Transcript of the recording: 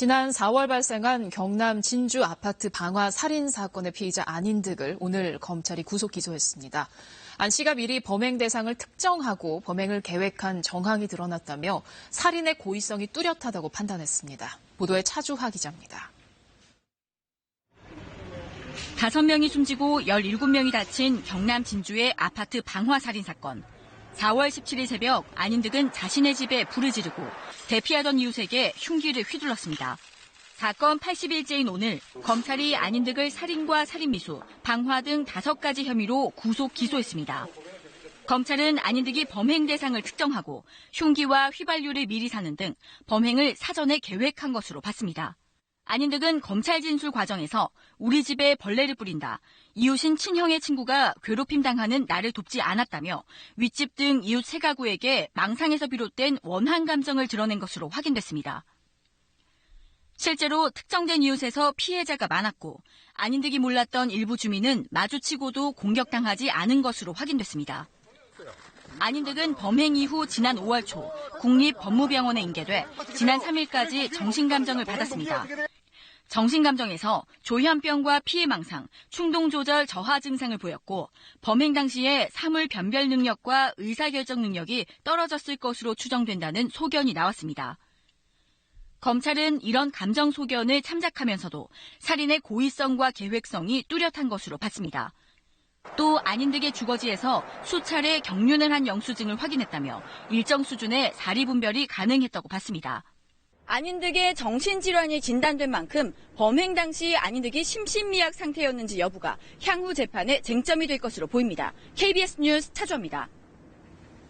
지난 4월 발생한 경남 진주 아파트 방화 살인 사건의 피의자 안인득을 오늘 검찰이 구속 기소했습니다. 안 씨가 미리 범행 대상을 특정하고 범행을 계획한 정황이 드러났다며 살인의 고의성이 뚜렷하다고 판단했습니다. 보도에 차주하 기자입니다. 5명이 숨지고 17명이 다친 경남 진주의 아파트 방화 살인 사건. 4월 17일 새벽 안인득은 자신의 집에 불을 지르고 대피하던 이웃에게 흉기를 휘둘렀습니다. 사건 80일째인 오늘 검찰이 안인득을 살인과 살인미수, 방화 등 5가지 혐의로 구속 기소했습니다. 검찰은 안인득이 범행 대상을 특정하고 흉기와 휘발유를 미리 사는 등 범행을 사전에 계획한 것으로 봤습니다. 안인득은 검찰 진술 과정에서 우리 집에 벌레를 뿌린다, 이웃인 친형의 친구가 괴롭힘 당하는 나를 돕지 않았다며 윗집 등 이웃 3가구에게 망상에서 비롯된 원한 감정을 드러낸 것으로 확인됐습니다. 실제로 특정된 이웃에서 피해자가 많았고 안인득이 몰랐던 일부 주민은 마주치고도 공격당하지 않은 것으로 확인됐습니다. 안인득은 범행 이후 지난 5월 초 국립법무병원에 인계돼 지난 3일까지 정신감정을 받았습니다. 정신감정에서 조현병과 피해망상, 충동조절 저하 증상을 보였고 범행 당시에 사물 변별 능력과 의사결정 능력이 떨어졌을 것으로 추정된다는 소견이 나왔습니다. 검찰은 이런 감정 소견을 참작하면서도 살인의 고의성과 계획성이 뚜렷한 것으로 봤습니다. 또 안인득의 주거지에서 수차례 경륜을 한 영수증을 확인했다며 일정 수준의 사리분별이 가능했다고 봤습니다. 안인득의 정신질환이 진단된 만큼 범행 당시 안인득이 심신미약 상태였는지 여부가 향후 재판의 쟁점이 될 것으로 보입니다. KBS 뉴스 차주입니다.